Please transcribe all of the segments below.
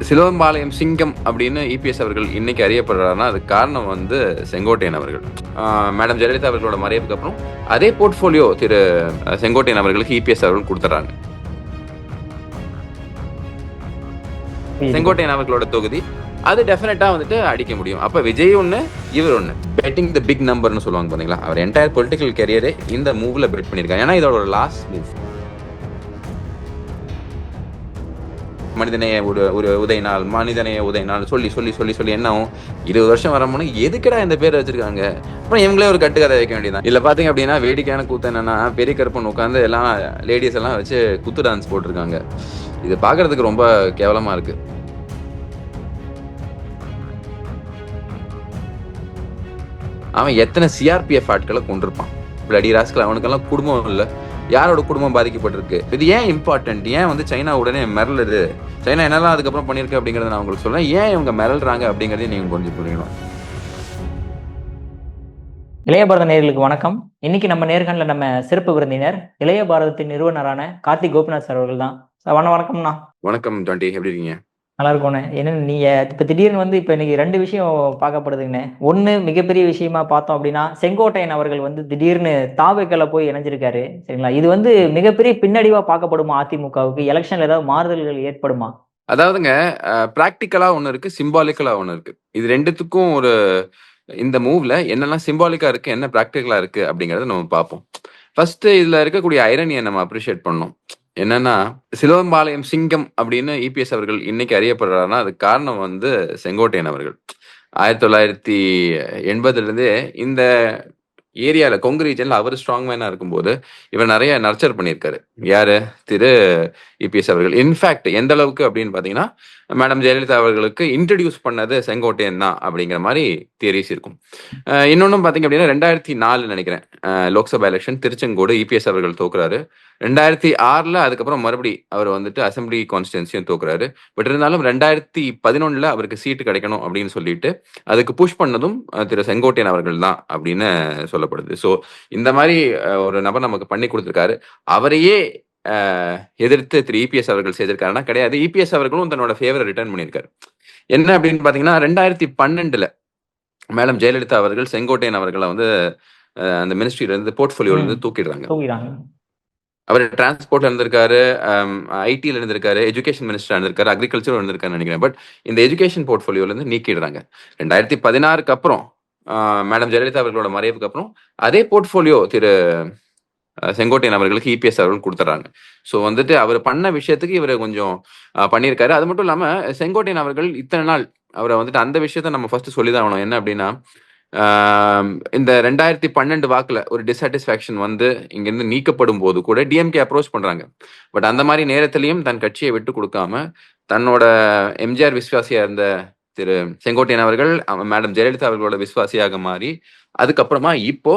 சிலவம்பாளையம் சிங்கம் அப்படின்னு இபிஎஸ் அவர்கள் இன்னைக்கு அறியப்படுறாருன்னா அதுக்கு காரணம் வந்து செங்கோட்டையன் அவர்கள். மேடம் ஜெயலலிதா அவர்களோட மறைவுக்கு அப்புறம் அதே போர்ட்போலியோ திரு செங்கோட்டையன் அவர்களுக்கு இபிஎஸ் அவர்கள் கொடுத்துறாங்க. செங்கோட்டையன் அவர்களோட தொகுதி அது டெஃபினட்டா வந்துட்டு அடிக்க முடியும். அப்ப விஜய் ஒண்ணு, இவர் ஒண்ணு. பெட்டிங் த பிக் நம்பர்னு சொல்லுவாங்க பாத்தீங்களா, அவர் என்டையர் பொலிட்டிக்கல் கேரியரே இந்த மூவ்ல பெட் பண்ணிருக்காங்க. ஏன்னா இதோட லாஸ்ட் மூவ். மனிதனைய ஒரு உதய நாள், மனிதனைய உதய நாள் சொல்லி சொல்லி சொல்லி சொல்லி என்ன ஆகும், 20 வருஷம் வரமுன்னு எதுக்கடா இந்த பேர் வச்சிருக்காங்க. அப்புறம் இவங்களே ஒரு கட்டுக்கதை வைக்க வேண்டியதான். இல்ல பாத்தீங்க அப்படின்னா வேடிக்கையான கூத்து என்னன்னா, பெரிய கருப்பன் உட்காந்து எல்லாம் லேடிஸ் எல்லாம் வச்சு குத்து டான்ஸ் போட்டிருக்காங்க. இது பாக்குறதுக்கு ரொம்ப கேவலமா இருக்கு. அவன் எத்தனை சிஆர்பிஎஃப் ஆட்களை கொண்டிருப்பான். பிளடி ராஸ்கல், அவனுக்கெல்லாம் குடும்பம் இல்லை. யாரோட குடும்பம் பாதிக்கப்பட்டிருக்கு? இது ஏன் இம்பார்ட்டன்ட்? ஏன் வந்து சைனா உடனே மிரளுது? சைனா என்னெல்லாம் அதுக்கப்புறம் பண்ணிருக்கு அப்படிங்கறத நான் உங்களுக்கு சொல்றேன். ஏன் இவங்க மிரள்றாங்க அப்படிங்கறதையும் நீங்க கொஞ்சம் புரியணும். இளைய பாரத நேயர்களுக்கு வணக்கம். இன்னைக்கு நம்ம நேர்காணல நம்ம சிறப்பு விருந்தினர் இளைய பாரதத்தின் நிறுவனரான கார்த்திக் கோபிநாத் சார் அவர்கள் தான். வணக்கம்ண்ணா. வணக்கம் ஜாண்டி, எப்படி இருக்கீங்க? நல்லா இருக்கோண்ணே. என்னன்னு நீங்க இப்ப திடீர்னு வந்து இப்ப இன்னைக்கு 2 விஷயம் பார்க்கப்படுதுங்கண்ணே. ஒண்ணு மிகப்பெரிய விஷயமா பார்த்தோம் அப்படின்னா, செங்கோட்டையன் அவர்கள் வந்து திடீர்னு தாவேக்கல போய் இணைஞ்சிருக்காரு. சரிங்களா? இது வந்து மிகப்பெரிய பின்னடைவா பார்க்கப்படுமா அதிமுகவுக்கு? எலெக்ஷன்ல ஏதாவது மாறுதல்கள் ஏற்படுமா? அதாவதுங்க, பிராக்டிக்கலா ஒண்ணு இருக்கு, சிம்பாலிக்கலா ஒண்ணு இருக்கு. இது ரெண்டுத்துக்கும் ஒரு இந்த மூவ்ல என்னெல்லாம் சிம்பாலிக்கா இருக்கு, என்ன பிராக்டிக்கலா இருக்கு அப்படிங்கறத நம்ம பார்ப்போம். ஃபர்ஸ்ட் இதுல இருக்கக்கூடிய ஐரனியை நம்ம அப்ரிஷியேட் பண்ணணும். என்னன்னா, சிலவம்பாளையம் சிங்கம் அப்படின்னு இபிஎஸ் அவர்கள் இன்னைக்கு அறியப்படுறாருன்னா அதுக்கு காரணம் வந்து செங்கோட்டையன் அவர்கள். 1980 இருந்தே இந்த ஏரியால கொங்கு ரீஜன்ல அவர் ஸ்ட்ராங் மேனா இருக்கும்போது இவர் நிறைய நர்ச்சர் பண்ணியிருக்காரு. யாரு? திரு இபிஎஸ் அவர்கள். இன்ஃபேக்ட் எந்த அளவுக்கு அப்படின்னு பாத்தீங்கன்னா, மேடம் ஜெயலலிதா அவர்களுக்கு இன்ட்ரடியூஸ் பண்ணது செங்கோட்டையன் தான் அப்படிங்கிற மாதிரி தியரிஸ் இருக்கும். இன்னொன்னும் பாத்தீங்க அப்படின்னா 2004 நினைக்கிறேன், லோக்சபா எலெக்ஷன் திருச்செங்கோடு இபிஎஸ் அவர்கள் தோக்குறாரு. 2006 அதுக்கப்புறம் மறுபடி அவர் வந்துட்டு அசம்பிளி கான்ஸ்டிடன்சியும் தோக்குறாரு. பட் இருந்தாலும் 2011 அவருக்கு சீட்டு கிடைக்கணும் அப்படின்னு சொல்லிட்டு அதுக்கு புஷ் பண்ணதும் திரு செங்கோட்டையன் அவர்கள் தான் அப்படின்னு சொல்லப்படுது. ஸோ இந்த மாதிரி ஒரு நபர் நமக்கு பண்ணி கொடுத்துருக்காரு. அவரையே எதிர்த்து திரு இபிஎஸ் அவர்கள் செய்திருக்காருன்னா கிடையாது. இபிஎஸ் அவர்களும் தன்னோட ஃபேவரை ரிட்டர்ன் பண்ணியிருக்காரு. என்ன அப்படின்னு பாத்தீங்கன்னா, 2012 மேடம் ஜெயலலிதா அவர்கள் செங்கோட்டையன் அவர்களை வந்து அந்த மினிஸ்ட்ரியில இருந்து போர்ட்போலியோல இருந்து தூக்கிடுறாங்க. அவர் டிரான்ஸ்போர்ட்ல இருந்திருக்காரு, ஐடில இருந்திருக்காரு, எஜுகேஷன் மினிஸ்டர் இருந்திருக்காரு, அக்ரிகல்ச்சர் இருந்திருக்காரு நினைக்கிறேன். பட் இந்த எஜுகேஷன் போர்ட்போலியோல இருந்து நீக்கிடுறாங்க. 2016 அப்புறம் மேடம் ஜெயலலிதா அவர்களோட மறைவுக்கு அப்புறம் அதே போர்ட்போலியோ திரு செங்கோட்டையன் அவர்களுக்கு இபிஎஸ் அவர்கள் கொடுத்துறாங்க. ஸோ வந்துட்டு அவர் பண்ண விஷயத்துக்கு இவர் கொஞ்சம் பண்ணியிருக்காரு. அது மட்டும் இல்லாம செங்கோட்டையன் அவர்கள் இத்தனை நாள் அவரை வந்துட்டு அந்த விஷயத்த நம்ம ஃபர்ஸ்ட் சொல்லிதான் ஆகணும். என்ன அப்படின்னா, இந்த 2012 வாக்குல ஒரு டிசாட்டிஸ்பாக்சன் வந்து இங்கிருந்து நீக்கப்படும் போது கூட டிஎம்கே அப்ரோச் பண்றாங்க. பட் அந்த மாதிரி நேரத்திலையும் தன் கட்சியை விட்டு கொடுக்காம தன்னோட எம்ஜிஆர் விசுவாசியா இருந்த திரு செங்கோட்டையன் அவர்கள் மேடம் ஜெயலலிதா அவர்களோட விசுவாசியாக மாறி அதுக்கப்புறமா இப்போ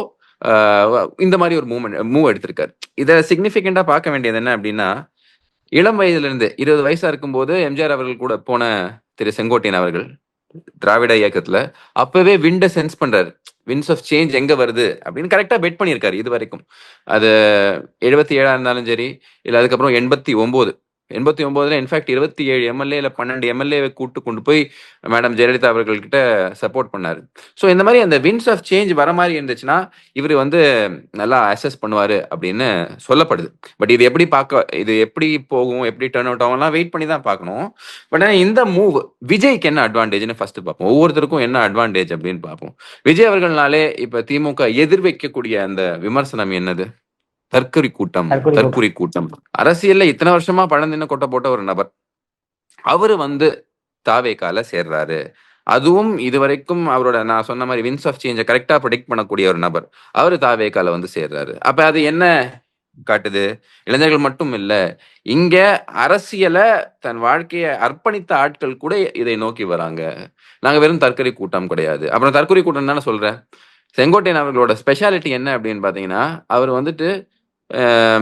இந்த மாதிரி ஒரு மூவ் எடுத்திருக்காரு. இதை சிக்னிபிகண்டா பார்க்க வேண்டியது என்ன அப்படின்னா, இளம் வயதுல இருந்து 20 வயசா இருக்கும்போது எம்ஜிஆர் அவர்கள் கூட போன திரு செங்கோட்டையன் அவர்கள் திராவிட இயக்கத்துல அப்பவே விண்ட சென்ஸ் பண்றாரு. விண்ட்ஸ் ஆஃப் சேஞ்ச் எங்க வருது அப்படின்னு கரெக்டா பெட் பண்ணியிருக்காரு. இது வரைக்கும் அது 77 இருந்தாலும் சரி, இல்ல அதுக்கப்புறம் 89 இன்ஃபேக்ட் 27 எம்எல்ஏ இல்ல 12 எம்எல்ஏ கூட்டு கொண்டு போய் மேடம் ஜெயலலிதா அவர்கள்கிட்ட சப்போர்ட் பண்ணாரு. ஸோ இந்த மாதிரி அந்த விண்ட்ஸ் ஆஃப் சேஞ்ச் வர மாதிரி இருந்துச்சுன்னா இவர் வந்து நல்லா அசஸ் பண்ணுவாரு அப்படின்னு சொல்லப்படுது. பட் இது எப்படி போகும், எப்படி டர்ன் அவுட் ஆகும்லாம் வெயிட் பண்ணி தான் பார்க்கணும். பட் இந்த மூவ் விஜய்க்கு என்ன அட்வான்டேஜ்னு ஃபர்ஸ்ட் பார்ப்போம். ஒவ்வொருத்தருக்கும் என்ன அட்வான்டேஜ் அப்படின்னு பார்ப்போம். விஜய் அவர்கள்னாலே இப்ப திமுக எதிர் வைக்கக்கூடிய அந்த விமர்சனம் என்னது? தற்கொலை கூட்டம். அரசியல்ல இத்தனை வருஷமா பழந்தின கொட்ட போட்ட ஒரு நபர் அவரு வந்து தாவேகால சேர்றாரு. அதுவும் இதுவரைக்கும் அவரோட நான் சொன்ன மாதிரி வின்ஸ் ஆஃப் சேஞ்ச கரெக்டா ப்ரெடிக்ட் பண்ணக்கூடிய ஒரு நபர் அவரு தாவேகால வந்து சேர்றாரு. அப்ப அது என்ன காட்டுது? இளைஞர்கள் மட்டும் இல்ல, இங்க அரசியல தன் வாழ்க்கையை அர்ப்பணித்த ஆட்கள் கூட இதை நோக்கி வராங்க. நாங்க வெறும் தற்கொலை கூட்டம் கிடையாது. அப்புறம் தற்கொலை கூட்டம் தானே சொல்றேன். செங்கோட்டையன் அவர்களோட ஸ்பெஷாலிட்டி என்ன அப்படின்னு பாத்தீங்கன்னா, அவர் வந்துட்டு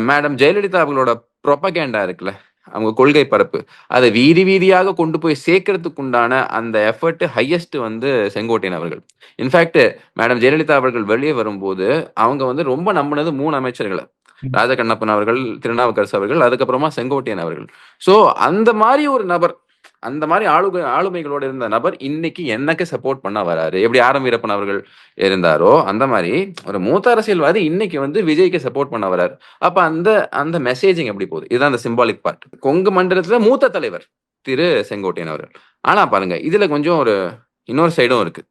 மேடம் ஜெயலலிதா அவர்களோட ப்ரொபகேண்டா இருக்குல்ல, அவங்க கொள்கை பரப்பு, அதை வீதியாக கொண்டு போய் சேர்க்கறதுக்கு உண்டான அந்த எஃபர்ட் ஹையஸ்ட் வந்து செங்கோட்டையன் அவர்கள். இன்ஃபேக்ட் மேடம் ஜெயலலிதா அவர்கள் வெளியே வரும்போது அவங்க வந்து ரொம்ப நம்பினது 3 அமைச்சர்களை, ராஜகண்ணப்பன் அவர்கள், திருநாவுக்கரசு அவர்கள், அதுக்கப்புறமா செங்கோட்டையன் அவர்கள். ஸோ அந்த மாதிரி ஒரு நபர் அந்த மாதிரி ஆளுமைகளோட இருந்த நபர் இன்னைக்கு எனக்கு சப்போர்ட் பண்ண வராரு. எப்படி ஆரம் வீரப்பன் அவர்கள் இருந்தாரோ அந்த மாதிரி ஒரு மூத்த அரசியல்வாதி இன்னைக்கு வந்து விஜய்க்கு சப்போர்ட் பண்ண வராரு. அப்ப அந்த அந்த மெசேஜிங் எப்படி போகுது? இதுதான் அந்த சிம்பாலிக் பார்ட். கொங்கு மண்டலத்துல மூத்த தலைவர் திரு செங்கோட்டையன் அவர்கள். ஆனா பாருங்க, இதுல கொஞ்சம் ஒரு இன்னொரு சைடும் இருக்கு.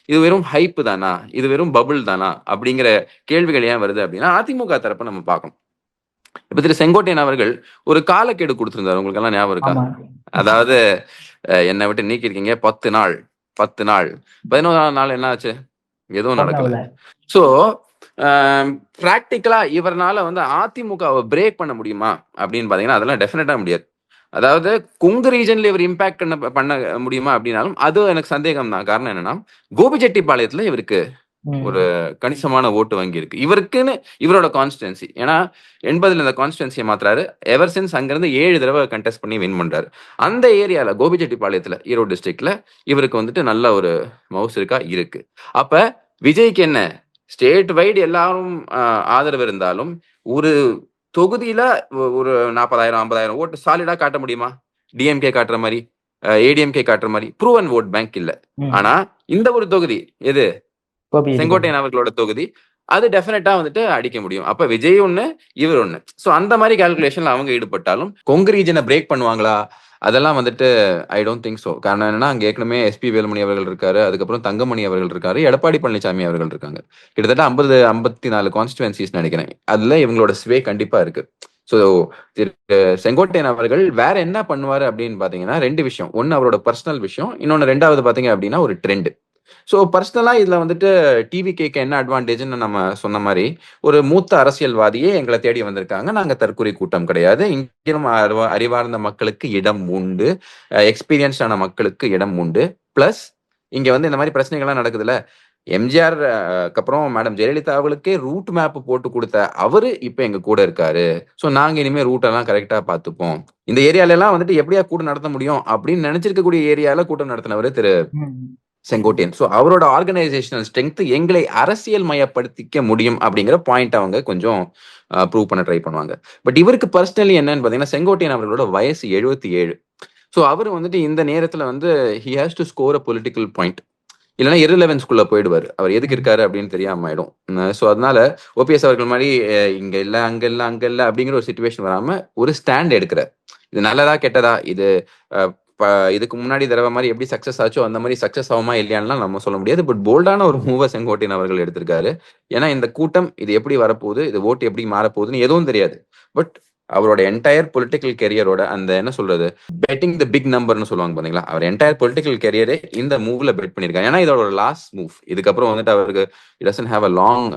இது வெறும் ஹைப் தானா, இது வெறும் பபுள் தானா அப்படிங்கிற கேள்விகள் ஏன் வருது அப்படின்னா, அதிமுக தரப்பை நம்ம பார்க்கணும். இப்ப திரு செங்கோட்டையன் அவர்கள் ஒரு காலக்கெடு கொடுத்திருந்தாரு. உங்களுக்கு எல்லாம் ஞாபகம் இருக்கா? ஆமா. அதாவது என்னை விட்டு நீக்கிருக்கீங்க 10 நாள் 10 நாள் 11ஆம் நாள் என்ன ஆச்சு? எதுவும் நடக்கல. பண்ணல. சோ பிராக்டிக்கலா இவர்னால வந்து அதிமுகவை பிரேக் பண்ண முடியுமா அப்படின்னு பாத்தீங்கன்னா அதெல்லாம் டெஃபினட்டா முடியாது. அதாவது கொங்கு ரீஜன்ல இவர் இம்பாக்ட் பண்ண முடியுமா அப்படின்னாலும் அது எனக்கு சந்தேகம் தான். காரணம் என்னன்னா, கோபிச்செட்டிப்பாளையத்துல இவருக்கு ஒரு கணிசமான ஓட்டு வங்கி இருக்கு. இவருக்குன்னு இவரோட கான்ஸ்டிடன்சி. ஏன்னா 80ல இந்த கான்ஸ்டிடன்சியை மாத்துறாரு. எவர் சின்ஸ் அங்கிருந்து 7 தடவை கண்டெஸ்ட் பண்ணி வின் பண்றாரு. அந்த ஏரியால கோபிச்செட்டிப்பாளையத்துல ஈரோடு டிஸ்ட்ரிக்ட்ல இவருக்கு வந்துட்டு நல்ல ஒரு மவுஸ் இருக்கா இருக்கு. அப்ப விஜய்க்கு என்ன ஸ்டேட் வைடு எல்லாரும் ஆதரவு இருந்தாலும் ஒரு தொகுதியில ஒரு 40,000 50,000 ஓட்டு சாலிடா காட்ட முடியுமா? டிஎம்கே காட்டுற மாதிரி, ஏடிஎம்கே காட்டுற மாதிரி ப்ரூவன் ஓட் பேங்க் இல்ல. ஆனா இந்த ஒரு தொகுதி எது செங்கோட்டையன் அவர்களோட தொகுதி, அது டெஃபினட்டா வந்துட்டு அடிக்க முடியும். அப்ப விஜய் ஒண்ணு, இவர் ஒண்ணு. சோ அந்த மாதிரி கால்குலேஷன்ல அவங்க ஈடுபட்டாலும் கொங்கு ரீஜனை பிரேக் பண்ணுவாங்களா? அதெல்லாம் வந்துட்டு ஐ டோன்ட் திங்க் சோ. காரணம் என்னன்னா, அங்க ஏற்கனவே எஸ்பி வேலுமணி அவர்கள் இருக்காரு, அதுக்கப்புறம் தங்கமணி அவர்கள் இருக்காரு, எடப்பாடி பழனிசாமி அவர்கள் இருக்காங்க. கிட்டத்தட்ட 54 கான்ஸ்டிடுவன்சிஸ் நினைக்கிறேன். அதுல இவங்களோட ஸ்வே கண்டிப்பா இருக்கு. ஸோ செங்கோட்டையன் அவர்கள் வேற என்ன பண்ணுவாரு அப்படின்னு பாத்தீங்கன்னா 2 விஷயம். ஒன்னு அவரோட பர்சனல் விஷயம், இன்னொன்னு 2வது பாத்தீங்க அப்படின்னா ஒரு ட்ரெண்ட். ஸோ பர்சனலா இதுல வந்துட்டு டிவிகேக்கு என்ன அட்வான்டேஜ்னு நம்ம சொன்ன மாதிரி ஒரு மூத்த அரசியல்வாதியே எங்களை தேடி வந்திருக்காங்க. நாங்க தற்கொலை கூட்டம் கிடையாது. இங்கிலும் அறிவார்ந்த மக்களுக்கு இடம் உண்டு, எக்ஸ்பீரியன்ஸான மக்களுக்கு இடம் உண்டு. பிளஸ் இங்க வந்து இந்த மாதிரி பிரச்சனைகள்லாம் நடக்குதுல்ல, எம்ஜிஆர் அப்புறம் மேடம் ஜெயலலிதா அவர்களுக்கே ரூட் மேப் போட்டு கொடுத்த அவரு இப்ப எங்க கூட இருக்காரு. ஸோ நாங்க இனிமே ரூட் எல்லாம் கரெக்டா பார்த்துப்போம். இந்த ஏரியால எல்லாம் வந்துட்டு எப்படியா கூட்டம் நடத்த முடியும் அப்படின்னு நினைச்சிருக்கக்கூடிய ஏரியால கூட்டம் நடத்தினவர் திரு செங்கோட்டையன். ஸோ அவரோட ஆர்கனைசேஷனல் ஸ்ட்ரென்த் எங்களை அரசியல் மயப்படுத்திக்க முடியும் அப்படிங்கிற பாயிண்ட் அவங்க கொஞ்சம் ப்ரூவ் பண்ண ட்ரை பண்ணுவாங்க. பட் இவருக்கு பர்சனலி என்னன்னு பார்த்தீங்கன்னா, செங்கோட்டையன் அவர்களோட வயசு 77. ஸோ அவர் வந்துட்டு இந்த நேரத்தில் வந்து he has to score a political point. இல்லைன்னா இர்ரிலவன்ஸ்குள்ள போயிடுவாரு. அவர் எதுக்கு இருக்காரு அப்படின்னு தெரியாம ஆயிடும். ஸோ அதனால ஓபிஎஸ் அவர்கள் மாதிரி இங்க இல்ல அங்க இல்ல அங்க இல்ல அப்படிங்கிற ஒரு சுச்சுவேஷன் வராம ஒரு ஸ்டாண்ட் எடுக்கிறார். இது நல்லதா கெட்டதா, இது இதுக்கு முன்னாடி தடவை மாதிரி எப்படி சக்சஸ் ஆச்சோ அந்த மாதிரி சக்சஸ் ஆகுமா இல்லையான்லாம் நம்ம சொல்ல முடியாது. பட் போல்டான ஒரு மூவ செங்கோட்டையன் அவர்கள் எடுத்திருக்காரு. ஏன்னா இந்த கூட்டம் இது எப்படி வரப்போகுது, இது ஓட்டு எப்படி மாறப்போகுதுன்னு எதுவும் தெரியாது. பட் அவரோட என்டையர் பொலிட்டிக்கல் கெரியரோட அந்த என்ன சொல்றது, பெட்டிங் த பிக் நம்பர்னு சொல்லுவாங்க பாத்தீங்களா, அவர் என்டையர் பொலிட்டிக்கல் கெரியரே இந்த மூவ்ல பெட் பண்ணிருக்காரு. ஏன்னா இதோட லாஸ்ட் மூவ். இதுக்கப்புறம் வந்துட்டு அவருக்கு it doesn't have a long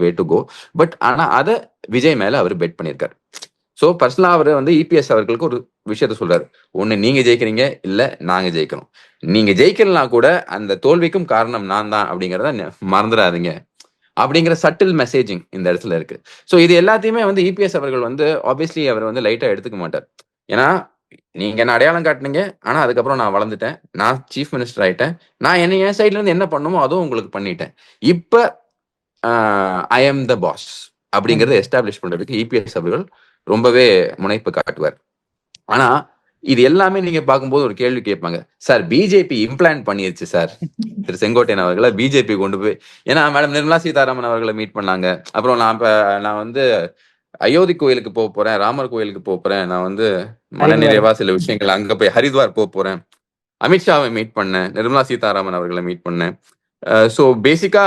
way to go. But ஆனா அதை விஜய் மேல அவர் பெட் பண்ணிருக்காரு. ஸோ பர்சனலா அவர் வந்து இபிஎஸ் அவர்களுக்கு ஒரு விஷயத்த சொல்றாரு. ஒண்ணு நீங்க ஜெயிக்கிறீங்க, இல்ல நாங்க ஜெயிக்கணும். நீங்க ஜெயிக்கலாம் கூட அந்த தோல்விக்கும் காரணம் நான் தான் அப்படிங்கிறத மறந்துடாதீங்க அப்படிங்கிற சட்டில் மெசேஜிங் இந்த இடத்துல இருக்கு. ஸோ இது எல்லாத்தையுமே வந்து இபிஎஸ் அவர்கள் வந்து ஆப்வியஸ்லி அவர் வந்து லைட்டா எடுத்துக்க மாட்டார். ஏன்னா நீங்க என்ன அடையாளம் காட்டினீங்க, ஆனா அதுக்கப்புறம் நான் வளர்ந்துட்டேன், நான் சீஃப் மினிஸ்டர் ஆயிட்டேன், நான் என்ன என் சைட்ல இருந்து என்ன பண்ணுமோ அதுவும் உங்களுக்கு பண்ணிட்டேன். இப்ப ஐ எம் த பாஸ் அப்படிங்கறத எஸ்டாப்ளிஷ் பண்றதுக்கு இபிஎஸ் அவர்கள் ரொம்பவே முனைப்பு காட்டுவார். ஆனா இது எல்லாமே நீங்க பார்க்கும்போது ஒரு கேள்வி கேட்பாங்க, சார் பிஜேபி இம்ப்ளான்ட் பண்ணிருச்சு சார் திரு செங்கோட்டையன் அவர்களை பிஜேபி கொண்டு போய். ஏன்னா மேடம் நிர்மலா சீதாராமன் அவர்களை மீட் பண்ணாங்க. அப்புறம் நான் வந்து அயோத்தி கோயிலுக்கு போக போறேன், ராமர் கோயிலுக்கு போக போறேன், நான் வந்து மனநிறைவா சில விஷயங்கள் அங்க போய் ஹரித்வார் போக போறேன், அமித்ஷாவை மீட் பண்ணேன், நிர்மலா சீதாராமன் அவர்களை மீட் பண்ணேன். ஸோ பேசிக்கா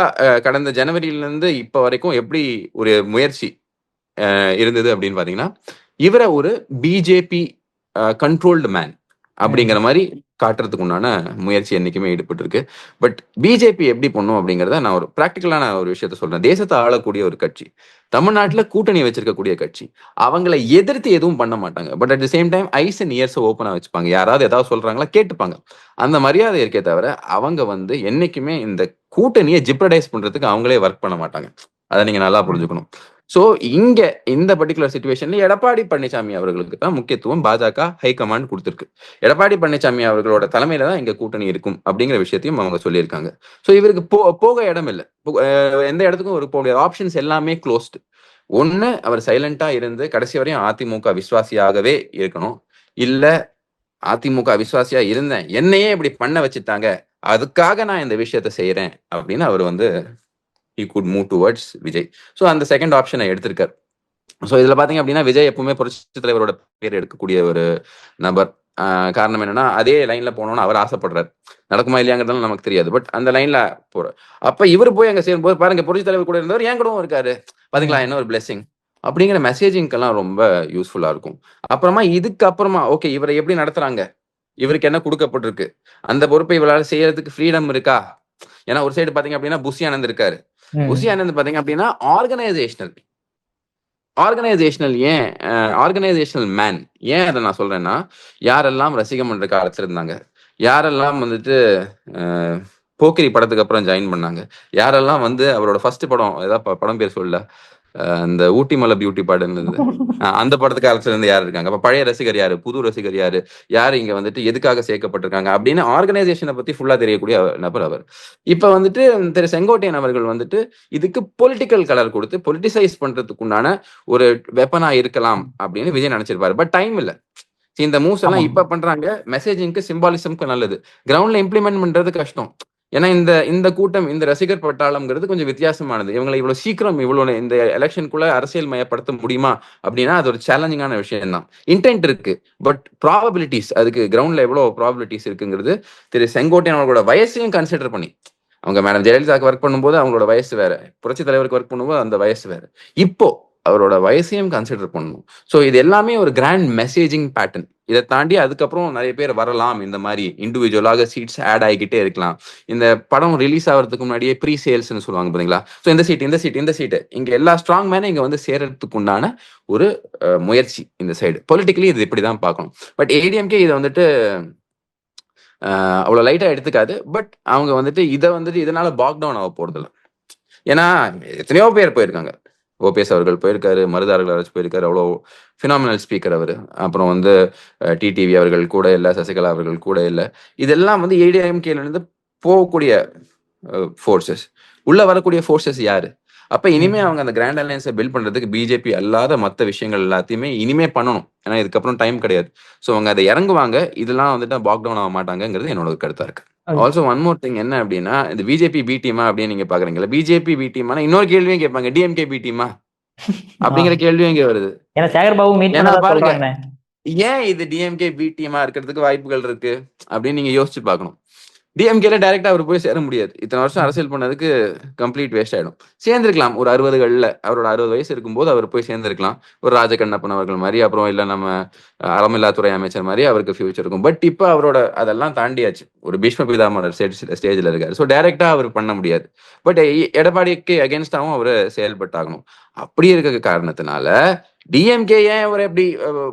கடந்த ஜனவரியில இருந்து இப்ப வரைக்கும் எப்படி ஒரு முயற்சி இருந்தது அப்படின்னு பாத்தீங்கன்னா, இவரை ஒரு பிஜேபி கண்ட்ரோல்டு மேன் அப்படிங்கிற மாதிரி காட்டுறதுக்கு உண்டான முயற்சி என்னைக்குமே ஈடுபட்டு இருக்கு. பட் பிஜேபி எப்படி பண்ணும் அப்படிங்கிறத நான் ஒரு பிராக்டிக்கலான ஒரு விஷயத்த சொல்றேன். தேசத்தை ஆளக்கூடிய ஒரு கட்சி, தமிழ்நாட்டுல கூட்டணி வச்சிருக்கக்கூடிய கட்சி, அவங்களை எதிர்த்து எதுவும் பண்ண மாட்டாங்க. But at the same time eyes and ears ஓப்பனா வச்சுப்பாங்க. யாராவது ஏதாவது சொல்றாங்களா கேட்டுப்பாங்க. அந்த மரியாதை இருக்கே தவிர அவங்க வந்து என்னைக்குமே இந்த கூட்டணியை ஜிப்ரடைஸ் பண்றதுக்கு அவங்களே ஒர்க் பண்ண மாட்டாங்க. அதை நீங்க நல்லா புரிஞ்சுக்கணும். சோ இங்க இந்த பர்டிகுலர் சிச்சுவேஷன்ல எடப்பாடி பழனிசாமி அவர்களுக்கு தான் முக்கியத்துவம் பாஜக ஹைகமாண்ட் கொடுத்திருக்கு. எடப்பாடி பழனிசாமி அவர்களோட தலைமையில தான் இங்க கூட்டணி இருக்கும் அப்படிங்கிற விஷயத்தையும் அவங்க சொல்லியிருக்காங்க. சோ இவருக்கு போக இடம் இல்லை, எந்த இடத்துக்கும் ஒரு போக ஆப்ஷன்ஸ் எல்லாமே க்ளோஸ்டு. ஒண்ணு அவர் சைலண்டா இருந்து கடைசி வரையும் அதிமுக விசுவாசியாகவே இருக்கணும், இல்ல அதிமுக விசுவாசியா இருந்தேன், என்னையே இப்படி பண்ண வச்சுட்டாங்க, அதுக்காக நான் இந்த விஷயத்த செய்யறேன் அப்படின்னு அவர் வந்து he could move towards Vijay. So அந்த செகண்ட் ஆப்ஷனை எடுத்திருக்காரு. ஸோ இதுல பாத்தீங்க அப்படின்னா விஜய் எப்பவுமே புரட்சி தலைவரோட பேர் எடுக்கக்கூடிய ஒரு நபர். காரணம் என்னன்னா அதே லைன்ல போனோம்னு அவர் ஆசைப்படுறாரு. நடக்குமா இல்லையாங்கிறதுலாம் நமக்கு தெரியாது. பட் அந்த லைன்ல போற அப்ப இவர் போய் அங்க சேரும்போது பாருங்க, புரட்சி தலைவர் கூட இருந்தவர் என் கூடவும் இருக்காரு, பாத்தீங்களா என்ன ஒரு பிளெஸிங் அப்படிங்கிற மெசேஜிங்கெல்லாம் ரொம்ப யூஸ்ஃபுல்லா இருக்கும். அப்புறமா இதுக்கு அப்புறமா ஓகே இவரை எப்படி நடத்துறாங்க, இவருக்கு என்ன கொடுக்கப்பட்டிருக்கு, அந்த பொறுப்பை இவரால் செய்யறதுக்கு ஃப்ரீடம் இருக்கா. ஏன்னா ஒரு சைடு பாத்தீங்க அப்படின்னா புஷி ஆனந்த் இருக்காரு. புஷி ஆனந்த் பாத்தீங்க அப்படின்னா ஆர்கனைசேஷனல் ஏன் ஆர்கனைசேஷனல் மேன். ஏன் அதை நான் சொல்றேன்னா, யாரெல்லாம் ரசிக மன்ற காலத்துல இருந்தாங்க, யாரெல்லாம் வந்துட்டு போக்கிரி படத்துக்கு அப்புறம் ஜாயின் பண்ணாங்க, யாரெல்லாம் வந்து அவரோட ஃபர்ஸ்ட் படம் ஏதாவது படம் பேர் சொல்ல, இந்த ஊட்டி மலை பியூட்டி பாடுன்னு அந்த படத்துக்கு காலத்துல இருந்து யார் இருக்காங்க, அப்ப பழைய ரசிகர் யாரு, புது ரசிகர் யாரு, யாரு இங்க வந்துட்டு எதுக்காக சேர்க்கப்பட்டிருக்காங்க அப்படின்னு ஆர்கனைசேஷனை பத்தி ஃபுல்லா தெரியக்கூடிய நபர் அவர். இப்ப வந்துட்டு திரு செங்கோட்டையன் அவர்கள் வந்துட்டு இதுக்கு பொலிட்டிக்கல் கலர் கொடுத்து பொலிட்டிசைஸ் பண்றதுக்கு உண்டான ஒரு வெப்பனா இருக்கலாம் அப்படின்னு விஜய் நினைச்சிருப்பாரு. பட் டைம் இல்ல. இந்த மூவ்ஸ் எல்லாம் இப்ப பண்றாங்க, மெசேஜிங்க்கு சிம்பாலிசம்க்கு நல்லது, கிரவுண்ட்ல இம்ப்ளிமெண்ட் பண்றது கஷ்டம். ஏன்னா இந்த கூட்டம், இந்த ரசிகர் பட்டாளம்ங்கிறது கொஞ்சம் வித்தியாசமான இவங்களை இவ்வளவு சீக்கிரம் இவ்வளவு இந்த எலெக்ஷனுக்குள்ள அரசியல் மயப்படுத்த முடியுமா அப்படின்னா அது ஒரு சேலஞ்சிங்கான விஷயம் தான். இன்டென்ட் இருக்கு, பட் ப்ராபபிலிட்டிஸ், அதுக்கு கிரவுண்ட்ல எவ்வளவு ப்ராபபிலிட்டிஸ் இருக்குங்கிறது திரு செங்கோட்டையன் அவர்களோட வயசையும் கன்சிடர் பண்ணி, அவங்க மேடம் ஜெயலலிதாக்கு ஒர்க் பண்ணும்போது அவங்களோட வயசு வேற, புரட்சி தலைவருக்கு ஒர்க் பண்ணும்போது அந்த வயசு வேற, இப்போ அவரோட வயசையும் கன்சிடர் பண்ணணும். ஸோ இது எல்லாமே ஒரு கிராண்ட் மெசேஜிங் பேட்டர்ன். இதை தாண்டி அதுக்கப்புறம் நிறைய பேர் வரலாம், இந்த மாதிரி இண்டிவிஜுவலாக சீட்ஸ் ஆட் ஆகிக்கிட்டே இருக்கலாம். இந்த படம் ரிலீஸ் ஆகிறதுக்கு முன்னாடியே ப்ரீ சேல்ஸ்ன்னு சொல்லுவாங்க பாத்தீங்களா. ஸோ இந்த சீட்டு இங்க எல்லா ஸ்ட்ராங் மேனும் இங்க வந்து சேர்றதுக்கு உண்டான ஒரு முயற்சி இந்த சைடு. பொலிட்டிக்கலி இது இப்படிதான் பார்க்கணும். பட் ஏடிஎம்கே இதை வந்துட்டு அவ்வளவு லைட்டா எடுத்துக்காது. பட் அவங்க வந்துட்டு இதை வந்துட்டு இதனால பாக் டவுன் ஆக போறது இல்லை. ஏன்னா எத்தனையோ பேர் போயிருக்காங்க, ஓபிஎஸ் அவர்கள் போயிருக்காரு, மருதார்கள் அரசு போயிருக்காரு, அவ்வளோ ஃபினாமினல் ஸ்பீக்கர் அவர். அப்புறம் வந்து டிடிவி அவர்கள் கூட இல்லை, சசிகலா அவர்கள் கூட இல்லை. இதெல்லாம் வந்து ஏடிஎம்கேல இருந்து போகக்கூடிய ஃபோர்ஸஸ், உள்ள வரக்கூடிய ஃபோர்ஸஸ் யாரு. அப்ப இனிமே அவங்க அந்த கிராண்ட் அலையன்ஸை பில்ட் பண்றதுக்கு பிஜேபி அல்லாத மற்ற விஷயங்கள் எல்லாத்தையுமே இனிமே பண்ணணும். ஏன்னா இதுக்கப்புறம் டைம் கிடையாது. ஸோ அவங்க அதை இறங்குவாங்க, இதெல்லாம் வந்துட்டு பாக் டவுன் ஆக மாட்டாங்கிறது என்னோட கருத்தா இருக்கு. ஆல்சோ ஒன் மோர் திங் என்ன அப்படின்னா, இந்த பிஜேபி பி டீமா அப்படின்னு நீங்க பாக்குறீங்களா, பிஜேபி பி டீமா இன்னொரு கேள்வியும் கேட்பாங்க, டிஎம்கே பி டீமா அப்படிங்கிற கேள்வியும் இங்க வருது. பாருங்க, ஏன் இது டிஎம்கே பி டீமா இருக்கிறதுக்கு வாய்ப்புகள் இருக்கு அப்படின்னு நீங்க யோசிச்சு பார்க்கணும். டிஎம்கேல டைரக்டா அவர் போய் சேர முடியாது. இத்தனை வருஷம் அரசியல் பண்ணதுக்கு கம்ப்ளீட் வேஸ்ட் ஆயிடும். சேர்ந்திருக்கலாம் ஒரு 60களில், அவரோட 60 வயசு இருக்கும்போது அவர் போய் சேர்ந்திருக்கலாம், ஒரு ராஜகண்ணப்பன் அவர்கள் மாதிரி, அப்புறம் இல்ல நம்ம அறமில்லாத்துறை அமைச்சர் மாதிரி அவருக்கு ஃபியூச்சர் இருக்கும். பட் இப்ப அவரோட அதெல்லாம் தாண்டியாச்சு, ஒரு பீஷ்ம பிதாமகர் ஸ்டேஜ்ல இருக்காரு. ஸோ டைரக்டா அவர் பண்ண முடியாது. பட் எடப்பாடிக்கு அகேன்ஸ்டாவும் அவர் செயல்பட்டாகணும். அப்படி இருக்க காரணத்தினால டிஎம்கே ஏன் அவர் எப்படி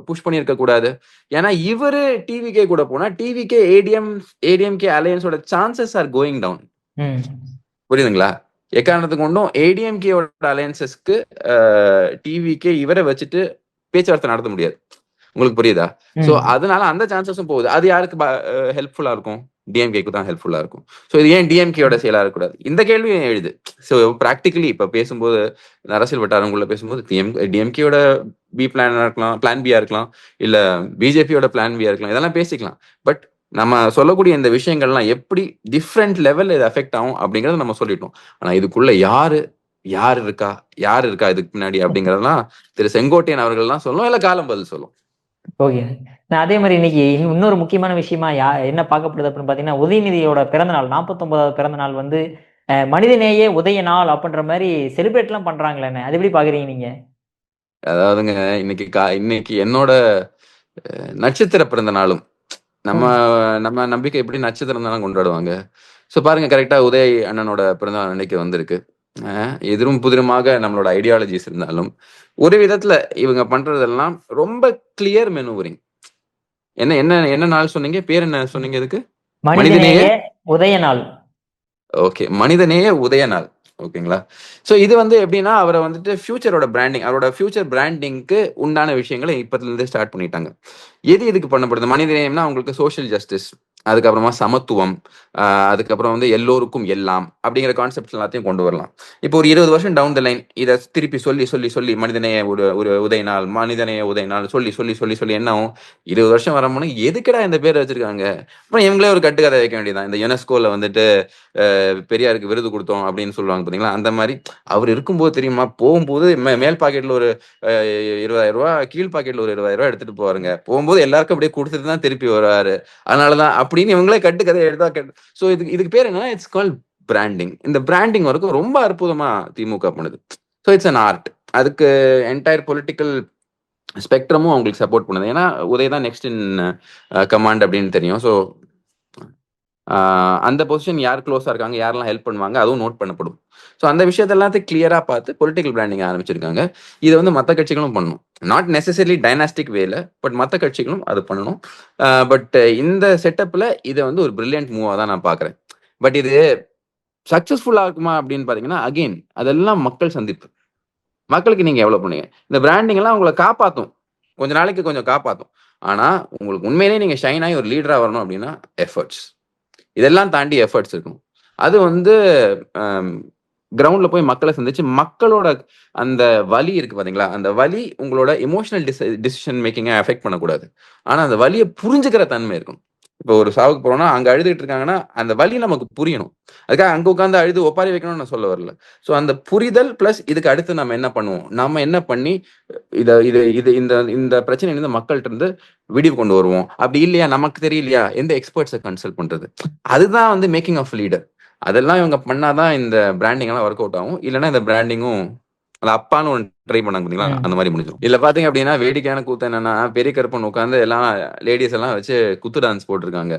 புஷ் பண்ணியிருக்க கூடாது. ஏன்னா இவரு டிவிகே கூட போனா டிவிகே ஏடிஎம்கே அலையன்ஸோட சான்சஸ் ஆர் கோயிங் டவுன். புரியுதுங்களா? எக்காரணத்துக்கு கொண்டும் ஏடிஎம்கேயோட அலையன்சஸ்க்கு டிவிகே இவரை வச்சுட்டு பேச்சுவார்த்தை நடத்த முடியாது. உங்களுக்கு புரியுதா? சோ அதனால அந்த சான்சஸும் போகுது. அது யாருக்கு ஹெல்ப்ஃபுல்லா இருக்கும்? டிஎம்கேக்கு தான் ஹெல்ப்ஃபுல்லா இருக்கும். ஸோ இது ஏன் டிஎம்கேயோட செயலா இருக்கக்கூடாது? இந்த கேள்வியும் எழுது. ஸோ ப்ராக்டிகலி இப்ப பேசும்போது, அரசியல் வட்டாரங்குள்ள பேசும்போது டிஎம்கேயோட பி பிளானா இருக்கலாம், பிளான் பியா இருக்கலாம், இல்ல பிஜேபியோட பிளான் பியா இருக்கலாம், இதெல்லாம் பேசிக்கலாம். பட் நம்ம சொல்லக்கூடிய இந்த விஷயங்கள்லாம் எப்படி டிஃப்ரெண்ட் லெவல் இது அஃபெக்ட் ஆகும் அப்படிங்கறத நம்ம சொல்லிட்டோம். ஆனா இதுக்குள்ள யாரு இருக்கா இதுக்கு பின்னாடி அப்படிங்கறதெல்லாம் திரு செங்கோட்டையன் அவர்கள் தான் சொல்லும், இல்ல காலம் பதில் சொல்லும். ஓகே. நான் அதே மாதிரி இன்னைக்கு இன்னொரு முக்கியமான விஷயமா என்ன பார்க்கப்படுது அப்படின்னு பாத்தீங்கன்னா, உதயநிதியோட பிறந்தநாள், 49வது பிறந்த நாள் வந்து மனிதநேய உதய நாள் அப்படின்ற மாதிரி செலிப்ரேட் எல்லாம் பண்றாங்களே, அது எப்படி பாக்குறீங்க நீங்க? அதாவதுங்க, இன்னைக்கு என்னோட நட்சத்திர பிறந்த நாளும், நம்ம நம்பிக்கை எப்படி நட்சத்திரம் தானே கொண்டாடுவாங்க. ஸோ பாருங்க, கரெக்டா உதய் அண்ணனோட பிறந்தநாள் அன்னைக்கு வந்திருக்கு. எதிரும் புதிருமாக நம்மளோட ஐடியாலஜிஸ் இருந்தாலும் ஒரு விதத்துல இவங்க பண்றதெல்லாம் ரொம்ப கிளியர் மெனுவரிங். என்ன நாள் சொன்னீங்க? பேர் என்ன சொன்னீங்க? இதுக்கு மனிதநேய உதய நாள். ஓகே, மனிதநேய உதய நாள். ஓகேங்களா? ஸோ இது வந்து எப்படின்னா, அவரை வந்துட்டு ஃபியூச்சரோட பிராண்டிங், அவரோட ஃபியூச்சர் பிராண்டிங்க்கு உண்டான விஷயங்களை இப்பத்துல இருந்தே ஸ்டார்ட் பண்ணிட்டாங்க. எது இதுக்கு பண்ணப்படுது? மனிதநேயம்னா அவங்களுக்கு சோஷியல் ஜஸ்டிஸ், அதுக்கப்புறமா சமத்துவம், அதுக்கப்புறம் வந்து எல்லோருக்கும் எல்லாம் அப்படிங்கிற கான்செப்ட்ஸ் எல்லாத்தையும் கொண்டு வரலாம். இப்போ ஒரு 20 வருஷம் டவுன் த லைன் இதை திருப்பி சொல்லி சொல்லி சொல்லி மனிதநேய ஒரு ஒரு உதய நாள், மனிதநேய உதய நாள் சொல்லி சொல்லி சொல்லி சொல்லி என்ன ஆகும்? 20 வருஷம் வரமுன்னு எதுக்குடா இந்த பேர் வச்சிருக்காங்க? அப்புறம் இவங்களே ஒரு கட்டுக்கதை வைக்க வேண்டியதான். இந்த யுனெஸ்கோல வந்துட்டு பெரியாருக்கு விருது கொடுத்தோம் அப்படின்னு சொல்லுவாங்க பார்த்தீங்களா? அந்த மாதிரி அவர் இருக்கும்போது தெரியுமா, போகும்போது மேல் பாக்கெட்ல ஒரு 20,000 ரூபா, கீழ் பாக்கெட்ல ஒரு 20,000 ரூபா எடுத்துட்டு போவாருங்க. போகும்போது எல்லாருக்கும் அப்படியே கொடுத்துட்டு தான் திருப்பி வருவாரு. அதனாலதான் அப்படின்னு இவங்களே கட்டுக்கதை எடுத்தா. ஸோ இதுக்கு பேர் என்னன்னா, இட்ஸ் கால்ட் பிராண்டிங். இந்த பிராண்டிங் வரைக்கும் ரொம்ப அற்புதமா திமுக பண்ணுது. So it's an art. அதுக்கு என்டையர் பொலிட்டிக்கல் ஸ்பெக்ட்ரமும் அவங்களுக்கு சப்போர்ட் பண்ணுது. ஏன்னா உதய் தான் நெக்ஸ்ட் இன் கமாண்ட் அப்படின்னு தெரியும். ஸோ அந்த பொசிஷன் யார் க்ளோஸா இருக்காங்க, யாரெல்லாம் ஹெல்ப் பண்ணுவாங்க, அதுவும் நோட் பண்ணப்படும். ஸோ அந்த விஷயத்த எல்லாத்தையும் கிளியரா பார்த்து பொலிட்டிக்கல் பிராண்டிங் ஆரம்பிச்சிருக்காங்க. இதை வந்து மற்ற கட்சிகளும் பண்ணணும். நாட் நெசசரிலி டைனாஸ்டிக் வேல, பட் மற்ற கட்சிகளும் அது பண்ணணும். பட் இந்த செட்டப்ல இதை வந்து ஒரு பிரில்லியன்ட் மூவா தான் நான் பார்க்குறேன். பட் இது சக்சஸ்ஃபுல்லா இருக்குமா அப்படின்னு பார்த்தீங்கன்னா, அகெயின் அதெல்லாம் மக்கள் சந்திப்பு. மக்களுக்கு நீங்க எவ்வளவு பண்ணீங்க? இந்த பிராண்டிங் எல்லாம் உங்களை காப்பாத்தும். கொஞ்ச நாளைக்கு கொஞ்சம் காப்பாத்தும். ஆனா உங்களுக்கு உண்மையிலேயே நீங்க ஷைன் ஆகி ஒரு லீடரா வரணும் அப்படின்னா எஃபர்ட்ஸ். இதெல்லாம் தாண்டி எஃபர்ட்ஸ் இருக்கணும். அது வந்து கிரவுண்ட்ல போய் மக்களை சந்திச்சு மக்களோட அந்த வலி இருக்கு பாத்தீங்களா, அந்த வலி உங்களோட எமோஷனல் டிசிஷன் மேக்கிங்கை அஃபெக்ட் பண்ணக்கூடாது. ஆனா அந்த வலியை புரிஞ்சுக்கிற தன்மை இருக்கும். இப்போ ஒரு சாவுக்கு போறோம்னா அங்க அழுதுட்டு இருக்காங்கன்னா அந்த வலி நமக்கு புரியணும். அதுக்காக அங்க உட்காந்து அழுது ஒப்பாரி வைக்கணும்னு நான் சொல்ல வரல. ஸோ அந்த புரிதல் பிளஸ் இதுக்கு அடுத்து நம்ம என்ன பண்ணுவோம், நம்ம என்ன பண்ணி இத இது இது இந்த இந்த பிரச்சனையிலிருந்து மக்கள்கிட்ட இருந்து விடிவு கொண்டு வருவோம். அப்படி இல்லையா, நமக்கு தெரியலையா, எந்த எக்ஸ்பர்ட்ஸை கன்சல்ட் பண்றது, அதுதான் வந்து மேக்கிங் ஆஃப் லீடர். அதெல்லாம் இவங்க பண்ணாதான் இந்த பிராண்டிங் எல்லாம் ஒர்க் அவுட் ஆகும். இல்லைன்னா இந்த பிராண்டிங்கும் அது அப்பான்னு ஒன்று ட்ரை பண்ணாங்க பாத்தீங்களா, அந்த மாதிரி முடிஞ்சிடும். இல்ல பாத்தீங்க அப்படின்னா வேடிக்கையான கூத்து என்னன்னா, பெரிய கருப்பன் உட்காந்து எல்லாம் லேடிஸ் எல்லாம் வச்சு குத்து டான்ஸ் போட்டிருக்காங்க.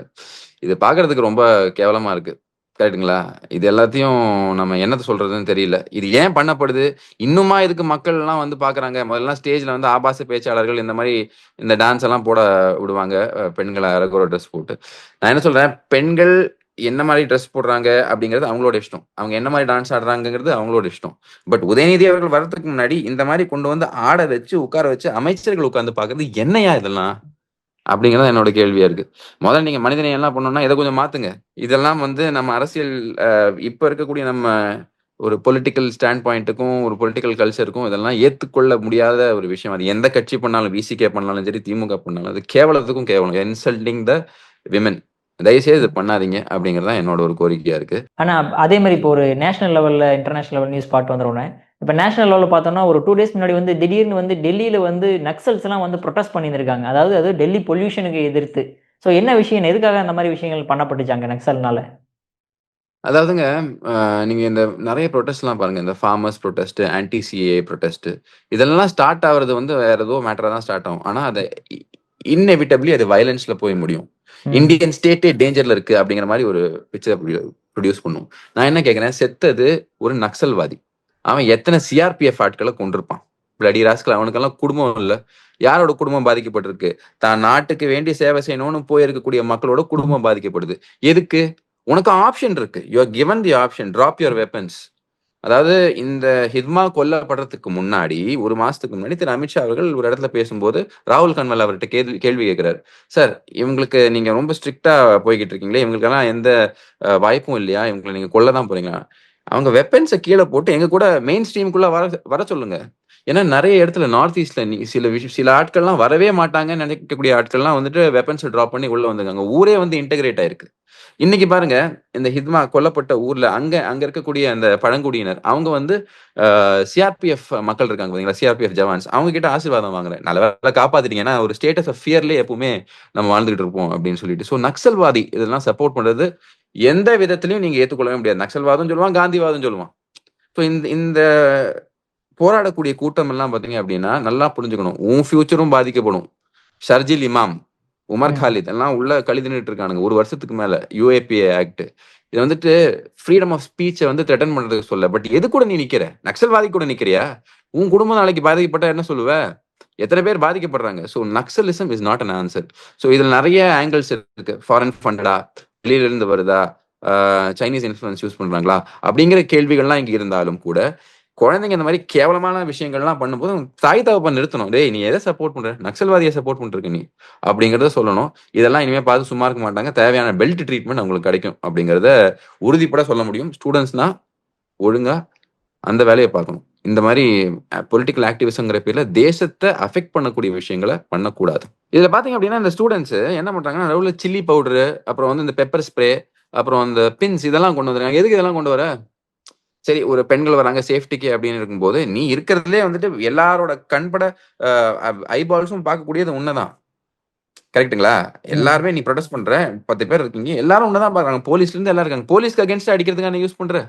இது பாக்குறதுக்கு ரொம்ப கேவலமா இருக்கு. கரெக்டுங்களா? இது எல்லாத்தையும் நம்ம என்னத்த சொல்றதுன்னு தெரியல. இது ஏன் பண்ணப்படுது? இன்னுமா இதுக்கு மக்கள் எல்லாம் வந்து பாக்குறாங்க? முதல்ல ஸ்டேஜ்ல வந்து ஆபாச பேச்சாளர்கள் இந்த மாதிரி இந்த டான்ஸ் எல்லாம் போட விடுவாங்க. பெண்களை அழகு ட்ரெஸ் போட்டு. நான் என்ன சொல்றேன், பெண்கள் என்ன மாதிரி ட்ரெஸ் போடுறாங்க அப்படிங்கிறது அவங்களோட இஷ்டம். அவங்க என்ன மாதிரி டான்ஸ் ஆடுறாங்கிறது அவங்களோட இஷ்டம். பட் உதயநிதி அவர்கள் வர்றதுக்கு முன்னாடி இந்த மாதிரி கொண்டு வந்து ஆட வச்சு உட்கார வச்சு அமைச்சர்கள் உட்கார்ந்து பாக்குறது என்னையா இதெல்லாம் அப்படிங்கிறது என்னோட கேள்வியா இருக்கு. முதல்ல நீங்க மனிதனை எல்லாம் பண்ணணும்னா இதை கொஞ்சம் மாத்துங்க. இதெல்லாம் வந்து நம்ம அரசியல் இப்ப இருக்கக்கூடிய நம்ம ஒரு பொலிட்டிக்கல் ஸ்டாண்ட் பாயிண்ட்டுக்கும் ஒரு பொலிட்டிக்கல் கல்ச்சருக்கும் இதெல்லாம் ஏத்துக்கொள்ள முடியாத ஒரு விஷயம். அது எந்த கட்சி பண்ணாலும், விசிகே பண்ணாலும் சரி, திமுக பண்ணாலும், அது கேவலத்துக்கும் கேவலம். இன்சல்டிங் த விமென். தயவுசெய்து இது பண்ணாதீங்க அப்படிங்கறதான் என்னோட ஒரு கோரிக்கையா இருக்கு. ஆனா அதே மாதிரி இப்போ ஒரு நேஷனல் லெவல்ல இன்டர்நேஷனல் லெவல் நியூஸ் பார்த்து வந்துடுவோம். இப்போ நேஷனல் லெவலில் பார்த்தோம்னா ஒரு 2 டேஸ் முன்னாடி வந்து திடீர்னு வந்து டெல்லியில் வந்து நக்சல்ஸ் எல்லாம் வந்து ப்ரொட்டஸ்ட் பண்ணியிருக்காங்க. அதாவது அது டெல்லி பொல்யூஷனுக்கு எதிர்த்து. ஸோ என்ன விஷயம், எதுக்காக அந்த மாதிரி விஷயங்கள் பண்ணப்பட்டுச்சாங்க நக்சல்னால? அதாவதுங்க, நீங்க இந்த நிறைய ப்ரொட்டஸ்ட்லாம் பாருங்க. இந்த farmers protest, anti CAA protest, இதெல்லாம் ஸ்டார்ட் ஆகுறது வந்து வேற ஏதோ மேட்டரா தான் ஸ்டார்ட் ஆகும். ஆனா அதை இன்எவிட்டபிளி அது வயலன்ஸ்ல போய் முடியும். இந்தியன் ஸ்டேட்டே டேஞ்சர்ல இருக்கு அப்படிங்கிற மாதிரி ஒரு பிக்சர் ப்ரொடியூஸ் பண்ணும். நான் என்ன கேட்கிறேன், செத்தது ஒரு நக்சல்வாதி. அவன் எத்தனை சிஆர்பிஎஃப் ஆட்களை கொண்டிருப்பான்? Bloody rascal. அவனுக்கெல்லாம் குடும்பம் இல்ல. யாரோட குடும்பம் பாதிக்கப்பட்டிருக்கு? தான் நாட்டுக்கு வேண்டி சேவை செய்யணும்னு போயிருக்கக்கூடிய மக்களோட குடும்பம் பாதிக்கப்படுது. எதுக்கு? உனக்கு ஆப்ஷன் இருக்கு. You are given the option, drop your weapons. அதாவது இந்த ஹிட்மா கொல்லப்படுறதுக்கு முன்னாடி, ஒரு மாசத்துக்கு முன்னாடி திரு அமித்ஷா அவர்கள் ஒரு இடத்துல பேசும்போது ராகுல் கன்வால் அவர்கிட்ட கேள்வி கேட்கிறாரு. சார், இவங்களுக்கு நீங்க ரொம்ப ஸ்ட்ரிக்டா போய்கிட்டு இருக்கீங்களே, இவங்களுக்கெல்லாம் எந்த வாய்ப்பும் இல்லையா? இவங்களை நீங்க கொல்லதான் போறீங்களா? அவங்க வெப்பன்ஸை கீழே போட்டு எங்க கூட மெயின் ஸ்ட்ரீமுக்குள்ள வர சொல்லுங்க. ஏன்னா நிறைய இடத்துல நார்த் ஈஸ்ட்ல சில ஆட்கள்லாம் வரவே மாட்டாங்கன்னு நினைக்கக்கூடிய ஆட்கள்லாம் வந்துட்டு வெப்பன்ஸ் டிராப் பண்ணி உள்ள வந்திருக்காங்க. ஊரே வந்து இன்டகிரேட் ஆயிருக்கு. இன்னைக்கு பாருங்க, இந்த ஹிட்மா கொல்லப்பட்ட ஊர்ல அங்க அங்க இருக்கக்கூடிய அந்த பழங்குடியினர் அவங்க வந்து சிஆர்பிஎஃப் மக்கள் இருக்காங்க பாத்தீங்களா, சிஆர்பிஎஃப் ஜவான்ஸ், அவங்க கிட்ட ஆசீர்வாதம் வாங்குறேன். நல்ல வேலை காப்பாத்திட்டீங்க. ஏன்னா ஒரு ஸ்டேட்டஸ் ஆஃப் ஃபியர்லயே எப்பவுமே நம்ம வாழ்ந்துகிட்டு இருப்போம் அப்படின்னு சொல்லிட்டு. ஸோ நக்சல்வாதி இதெல்லாம் சப்போர்ட் பண்றது எந்த விதத்திலையும் நீங்க ஏற்றுக்கொள்ளவே முடியாது. நக்சல்வாதம் சொல்லுவான், காந்திவாதம் சொல்லுவான். ஸோ இந்த இந்த போராடக்கூடிய கூட்டம் எல்லாம் பாத்தீங்க அப்படின்னா நல்லா புரிஞ்சுக்கணும். உன் ஃபியூச்சரும் பாதிக்கப்படும். ஷர்ஜில் இமாம், உமர் காலித் எல்லாம் உள்ள கழிதுன்னுட்டு இருக்கானுங்க 1 வருஷத்துக்கு மேல. யூஏபிஏ ஆக்ட் இது வந்துட்டு ஃப்ரீடம் ஆஃப் ஸ்பீச்சை வந்து த்ரெட்டன் பண்றதுக்கு சொல்ல. பட் எது கூட நீ நிக்கிற? நக்சல்வாதி கூட நிக்கிறியா? உன் குடும்பம் நாளைக்கு பாதிக்கப்பட்டா என்ன சொல்லுவ? எத்தனை பேர் பாதிக்கப்படுறாங்க? So Naxalism is not an answer. So இதுல நிறைய ஆங்கிள்ஸ் இருக்கு. ஃபாரின் ஃபண்டடா, வெளியில இருந்து வருதா, சைனீஸ் இன்ஃபுளுன்ஸ் யூஸ் பண்றாங்களா அப்படிங்கிற கேள்விகள்லாம் இங்க இருந்தாலும் கூட குழந்தைங்க இந்த மாதிரி கேவலமான விஷயங்கள்லாம் பண்ணும்போது தாய் தகப்பன் நிறுத்தணும். டேய் நீ எதை சப்போர்ட் பண்ற, நக்சல்வாதியை சப்போர்ட் பண்ணிருக்க நீ அப்படிங்கறத சொல்லணும். இதெல்லாம் இனிமே பார்த்து சும்மா இருக்க மாட்டாங்க. தேவையான பெல்ட் ட்ரீட்மெண்ட் அவங்களுக்கு கிடைக்கும் அப்படிங்கறத உறுதிப்பட சொல்ல முடியும். ஸ்டூடெண்ட்ஸ்னா ஒழுங்கா அந்த வேலையை பார்க்கணும். இந்த மாதிரி பொலிட்டிக்கல் ஆக்டிவிசம்ங்கிற பேர்ல தேசத்தை அஃபெக்ட் பண்ணக்கூடிய விஷயங்களை பண்ணக்கூடாது. இதுல பாத்தீங்க அப்படின்னா இந்த ஸ்டூடெண்ட்ஸ் என்ன பண்றாங்கன்னா, நடுவில் சில்லி பவுடரு, அப்புறம் வந்து இந்த பெப்பர் ஸ்ப்ரே, அப்புறம் அந்த பின்ஸ் இதெல்லாம் கொண்டு வந்துருக்காங்க. எதுக்கு இதெல்லாம் கொண்டு வர? சரி, ஒரு பெண்கள் வராங்க சேஃப்டிக்கு அப்படின்னு இருக்கும்போது, நீ இருக்கிறதுலே வந்துட்டு எல்லாரோட கண்பட ஐபால்ஸும் பார்க்கக்கூடியது உன்னதான். கரெக்ட்டுங்களா? எல்லாருமே நீ ப்ரொடெஸ்ட் பண்ற 10 பேர் இருக்கீங்க, எல்லாரும் உன்னதான் பாக்குறாங்க. போலீஸ்ல இருந்து எல்லாரும் இருக்காங்க. போலீஸ்க்கு அகேன்ஸ்டா அடிக்கிறதுக்காக நீ யூஸ் பண்ற?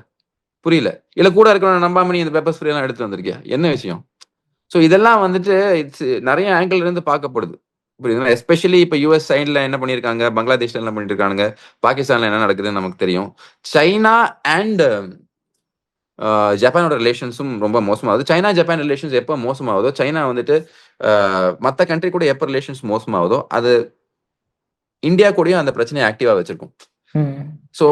புரியல. இல்ல கூட இருக்கிறவன நம்பாம நீ இந்த பெப்பர் ஸ்ப்ரே எல்லாம் எடுத்து வந்திருக்கியா? என்ன விஷயம்? சோ இதெல்லாம் வந்துட்டு இட்ஸ் நிறைய ஆங்கிள் இருந்து பார்க்கப்படுது. புரியுதுங்களா? எஸ்பெஷலி இப்ப யுஎஸ் சைடுல என்ன பண்ணிருக்காங்க, பங்களாதேஷ்ல என்ன பண்ணிட்டு இருக்கானுங்க, பாகிஸ்தான்ல என்ன நடக்குதுன்னு நமக்கு தெரியும். சைனா அண்ட் ஜப்பானோட ரிலேஷன்ஸும் ரொம்ப மோசமாகுது. சைனா ஜப்பான் ரிலேஷன்ஸ் எப்போ மோசமாகுதோ, சைனா வந்துட்டு மற்ற கண்ட்ரி கூட எப்போ ரிலேஷன்ஸ் மோசமாகுதோ, அது இந்தியா கூடயும் அந்த பிரச்சனையை ஆக்டிவா வச்சிருக்கும். ஸோ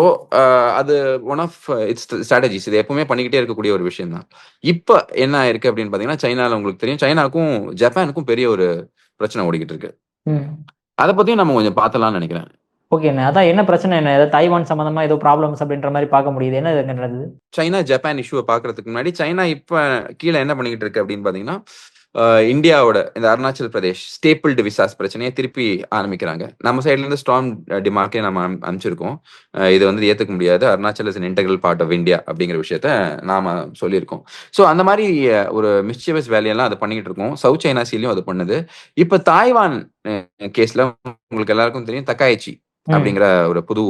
அது ஒன் ஆஃப் இட்ஸ் ஸ்ட்ராட்டஜிஸ். இது எப்பவுமே பண்ணிக்கிட்டே இருக்கக்கூடிய ஒரு விஷயம் தான். இப்போ என்ன ஆயிருக்கு அப்படின்னு பாத்தீங்கன்னா, சைனால உங்களுக்கு தெரியும், சைனாக்கும் ஜப்பானுக்கும் பெரிய ஒரு பிரச்சனை ஓடிக்கிட்டு இருக்கு. அதை பத்தியும் நம்ம கொஞ்சம் பார்த்தலாம்னு நினைக்கிறேன். ஓகேண்ணே, அதான் என்ன பிரச்சனை என்ன, ஏதாவது தைவான் சம்பந்தமா ஏதோ ப்ராப்ளம்ஸ் அப்படின்ற மாதிரி பார்க்க முடியுது, என்ன இதுன்றது? சைனா ஜப்பான் இஷ்யூவை பார்க்கறதுக்கு முன்னாடி சைனா இப்ப கீழே என்ன பண்ணிக்கிட்டு இருக்கு அப்படின்னு பாத்தீங்கன்னா, இந்தியாவோட இந்த அருணாச்சல் பிரதேஷ் ஸ்டேபிள்டு விசாஸ் பிரச்சனையை திருப்பி ஆரம்பிக்கிறாங்க. நம்ம சைட்ல இருந்து ஸ்டார்ம் டிமார்க்கே நம்ம அனுப்பிச்சிருக்கோம். இது வந்து ஏத்துக்க முடியாது, Arunachal is an integral part of India அப்படிங்கிற விஷயத்த நாம சொல்லியிருக்கோம். ஸோ அந்த மாதிரி ஒரு மிஸ்chievous வேலையெல்லாம் அது பண்ணிக்கிட்டு இருக்கோம். சவுத் சைனா சீலையும் அது பண்ணுது. இப்ப தாய்வான் கேஸ்ல உங்களுக்கு எல்லாருக்கும் தெரியும், தக்காயிச்சி அப்படிங்கிற ஒரு புது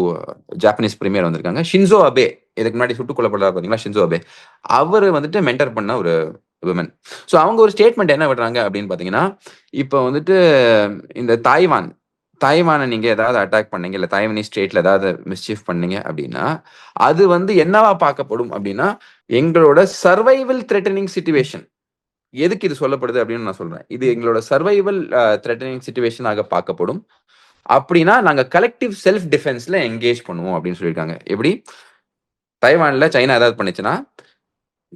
ஜாப்பனீஸ் பிரீமியர் வந்திருக்காங்க. ஷின்சோ அபே, இதுக்கு முன்னாடி சுட்டுக் கொல்லப்படுறாரு பாத்தீங்களா, ஷின்சோ அபே, அவரு வந்துட்டு மென்டர் பண்ண ஒரு விமன். ஸோ அவங்க ஒரு ஸ்டேட்மெண்ட் என்ன விடுறாங்க அப்படின்னு பாத்தீங்கன்னா, இப்போ வந்துட்டு இந்த தாய்வானை நீங்க ஏதாவது அட்டாக் பண்ணீங்க, இல்ல தாய்வானி ஸ்டேட்ல ஏதாவது மிஸ்சீஃப் பண்ணீங்க அப்படின்னா, அது வந்து என்னவா பார்க்கப்படும் அப்படின்னா, எங்களோட சர்வைவல் த்ரெட்டனிங் சிச்சுவேஷன். எதுக்கு இது சொல்லப்படுது அப்படின்னு நான் சொல்றேன். இது எங்களோட சர்வைவல் த்ரெட்டனிங் சிச்சுவேஷனாக பார்க்கப்படும். அப்படின்னா நாங்க கலெக்டிவ் செல்ஃப் டிஃபென்ஸ்ல என்கேஜ் பண்ணுவோம் அப்படின்னு சொல்லியிருக்காங்க. எப்படி? தைவான்ல சைனா ஏதாவது பண்ணுச்சுன்னா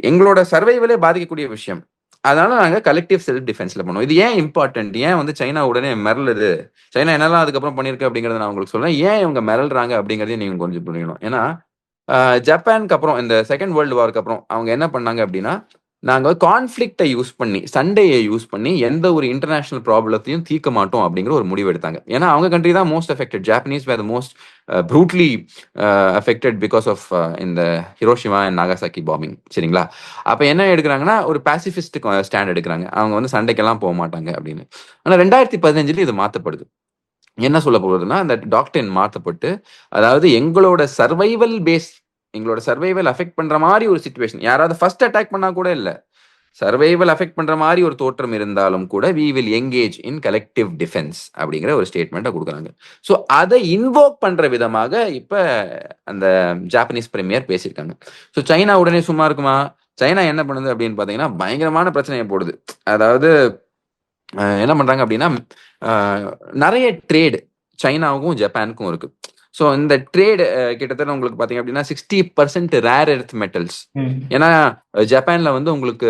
எங்களோட சர்வைவலே பாதிக்கக்கூடிய விஷயம். அதனால நாங்க கலெக்டிவ் செல்ஃப் டிஃபென்ஸ்ல பண்ணுவோம். இது ஏன் இம்பார்ட்டன்ட்? ஏன் வந்து சைனா உடனே மிரளுது? சைனா என்னெல்லாம் அதுக்கப்புறம் பண்ணிருக்கு அப்படிங்கறத நான் உங்களுக்கு சொல்றேன். ஏன் இவங்க மிரள்றாங்க அப்படிங்கறதையும் நீங்க கொஞ்சம் புரியணும். ஏன்னா ஜப்பானுக்கு அப்புறம் இந்த செகண்ட் வேர்ல்டு வார்க்கு அப்புறம் அவங்க என்ன பண்ணாங்க அப்படின்னா, நாங்க கான்ஃபிளிக்டை யூஸ் பண்ணி, சண்டையை யூஸ் பண்ணி எந்த ஒரு இன்டர்நேஷனல் ப்ராப்ளத்தையும் தீர்க்க மாட்டோம் அப்படிங்கிற ஒரு முடிவு எடுத்தாங்க. ஏன்னா அவங்க கண்ட்ரி தான் most affected. Japanese were the most brutally affected because of இந்த ஹிரோஷிமா அண்ட் நாகாசாக்கி பாம்பிங். சரிங்களா? அப்ப என்ன எடுக்கிறாங்கன்னா, ஒரு பாசிபிஸ்ட் ஸ்டாண்ட் எடுக்கிறாங்க. அவங்க வந்து சண்டைக்கெல்லாம் போக மாட்டாங்க அப்படின்னு. ஆனா 2015 இது மாத்தப்படுது. என்ன சொல்ல போகுதுன்னா, அந்த டாக்டரின் மாற்றப்பட்டு, அதாவது எங்களோட சர்வைவல் அஃபெக்ட் பண்ற மாதிரி ஒரு சிச்சுவேஷன், யாராவது ஃபர்ஸ்ட் அட்டாக் பண்ணா கூட இல்ல, சர்வைவல் அஃபெக்ட் பண்ற மாதிரி ஒரு தோற்றம் இருந்தாலும் கூட we will engage in collective defense அப்படிங்கிற ஒரு ஸ்டேட்மெண்ட்டை கொடுக்குறாங்க. ஸோ அதை இன்வோக் பண்ற விதமாக இப்ப அந்த ஜாப்பனீஸ் பிரீமியர் பேசியிருக்காங்க. ஸோ சைனா உடனே சும்மா இருக்குமா? சைனா என்ன பண்ணுது அப்படின்னு பாத்தீங்கன்னா, பயங்கரமான பிரச்சனையை போடுது. அதாவது என்ன பண்றாங்க அப்படின்னா, நிறைய ட்ரேடு சைனாவுக்கும் ஜப்பானுக்கும் இருக்கு. ஸோ இந்த ட்ரேடு கிட்டத்தட்ட உங்களுக்கு பாத்தீங்க அப்படின்னா 60% ரேர் எர்த் மெட்டல்ஸ். ஏன்னா ஜப்பான்ல வந்து உங்களுக்கு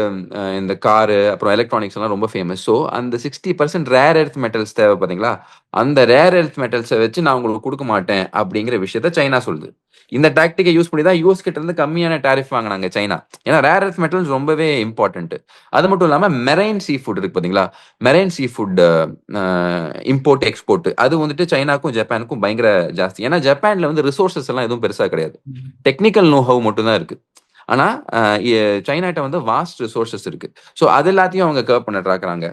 இந்த காரு அப்புறம் எலக்ட்ரானிக்ஸ் எல்லாம் ரொம்ப ஃபேமஸ். ஸோ அந்த 60% ரேர் எர்த் மெட்டல்ஸ் தேவை பாத்தீங்களா, அந்த ரேர் எர்த் மெட்டல்ஸை வச்சு நான் உங்களுக்கு கொடுக்க மாட்டேன் அப்படிங்கிற விஷயத்த சைனா சொல்லுது. இந்த டாக்டிக்கை யூஸ் பண்ணி தான் யூஎஸ் கிட்ட இருந்து கம்மியான டாரிஃப் வாங்கினாங்க சைனா. ஏன்னா ரேர் எர்த் மெட்டல்ஸ் ரொம்பவே இம்பார்ட்டன்ட். அது மட்டும் இல்லாம மெரைன் சீ ஃபுட் இருக்கு பாத்தீங்களா, marine seafood import export, அது வந்துட்டு சைனாக்கும் ஜப்பானுக்கும் பயங்கர ஜாஸ்தி. ஏன்னா ஜப்பான்ல வந்து ரிசோர்சஸ் எல்லாம் எதுவும் பெருசா கிடையாது, டெக்னிக்கல் நோ-ஹவ் மட்டும் தான் இருக்கு. ஆனா சைனாட்ட வந்து வாஸ்ட் ரிசோர்சஸ் இருக்கு. ஸோ அது எல்லாத்தையும் அவங்க கர்வ் பண்ண ட்ராக்குறாங்க.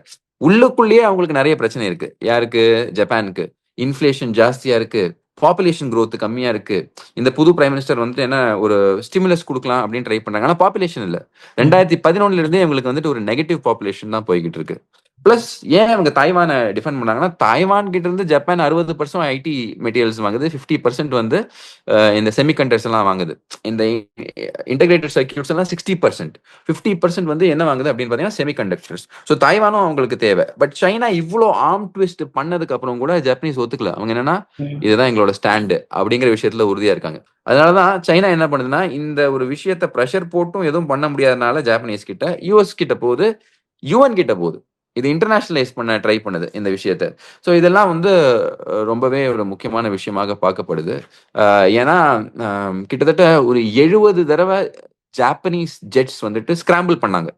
உள்ளுக்குள்ளேயே அவங்களுக்கு நிறைய பிரச்சனை இருக்கு. யாருக்கு? ஜப்பானுக்கு. இன்ஃபிளேஷன் ஜாஸ்தியா இருக்கு, பாப்புலேஷன் growth கம்மியா இருக்கு. இந்த புது பிரைம் மினிஸ்டர் வந்துட்டு என்ன ஒரு ஸ்டிமுலஸ் கொடுக்கலாம் அப்படின்னு ட்ரை பண்றாங்க. ஆனா பாப்புலேஷன் இல்ல. 2011 இருந்தே இவங்களுக்கு வந்துட்டு ஒரு நெகட்டிவ் பாப்புலேஷன் தான் போய்கிட்டு இருக்கு. பிளஸ் ஏன் அவங்க தாய்வானை டிஃபெண்ட் பண்ணாங்கன்னா, தாய்வான் கிட்ட இருந்து ஜப்பான் 60% ஐடி மெட்டீரியல்ஸ் வாங்குது, 50% வந்து இந்த செமிகண்டக்டர்ஸ் எல்லாம் வாங்குது. இந்த இன்டகிரேட்டட் சர்க்யூட்ஸ் எல்லாம் 60%, 50% வந்து என்ன வாங்குது அப்படின்னு பார்த்தீங்கன்னா செமிகண்டக்டர்ஸ். ஸோ தாய்வானும் அவங்களுக்கு தேவை. பட் சைனா இவ்வளோ ஆர்ம் ட்விஸ்ட் பண்ணதுக்கு அப்புறம் கூட ஜப்பனீஸ் ஒத்துக்கல. அவங்க என்னன்னா, இதுதான் எங்களோட ஸ்டாண்டு அப்படிங்கிற விஷயத்துல உறுதியா இருக்காங்க. அதனாலதான் சைனா என்ன பண்ணுதுன்னா, இந்த ஒரு விஷயத்த ப்ரெஷர் போட்டும் எதுவும் பண்ண முடியாதனால ஜாப்பனீஸ் கிட்ட, யூஎஸ் கிட்ட போகுது, யுஎன் கிட்ட போகுது. இது இன்டர்நேஷனலைஸ் பண்ண ட்ரை பண்ணுது இந்த விஷயத்த. ஸோ இதெல்லாம் வந்து ரொம்பவே ஒரு முக்கியமான விஷயமாக பார்க்கப்படுது. ஏன்னா கிட்டத்தட்ட ஒரு 70 தடவை ஜாப்பனீஸ் ஜெட்ஸ் வந்துட்டு ஸ்கிராம்பிள் பண்ணாங்க.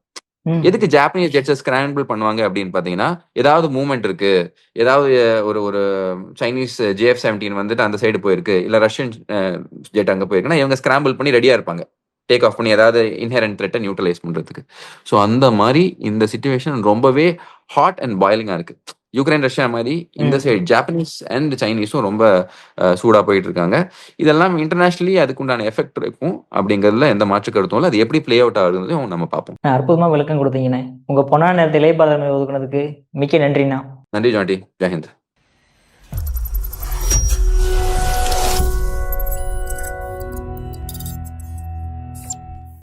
எதுக்கு ஜாப்பனீஸ் ஜெட்ஸை ஸ்கிராம்பிள் பண்ணுவாங்க அப்படின்னு பார்த்தீங்கன்னா, ஏதாவது மூவ்மெண்ட் இருக்கு, ஏதாவது ஒரு ஒரு சைனீஸ் JF-17 வந்துட்டு அந்த சைடு போயிருக்கு, இல்லை ரஷ்யன் ஜெட் அங்கே போயிருக்குன்னா இவங்க ஸ்கிராம்பிள் பண்ணி ரெடியாக இருப்பாங்க, டேக் ஆஃப் பண்ணி ஏதாவது இன்ஹெரண்ட் த்ரெட்டை நியூட்ரலைஸ் பண்ணுறதுக்கு. ஸோ அந்த மாதிரி இந்த சிச்சுவேஷன் ரொம்பவே ஹாட் அண்ட் பாயிலிங்காக இருக்கு. யுக்ரைன் ரஷ்யா மாதிரி இந்த சைடு ஜாப்பனீஸ் அண்ட் சைனீஸும் ரொம்ப சூடாக போயிட்டு இருக்காங்க. இதெல்லாம் இன்டர்நேஷனலி அதுக்குண்டான எஃபெக்ட் இருக்கும் அப்படிங்கிறதுல எந்த மாற்று கருத்தும் இல்லை. அது எப்படி பிளே அவுட் ஆகுதுன்னு நம்ம பார்ப்போம். அற்புதமா விளக்கம் கொடுத்தீங்கண்ணே. உங்க பொன்னான நேரத்தை இளையபாரதனை ஒதுக்குனதுக்கு மிக்க நன்றிண்ணா. நன்றி ஜாண்டி. ஜெயஹிந்த்.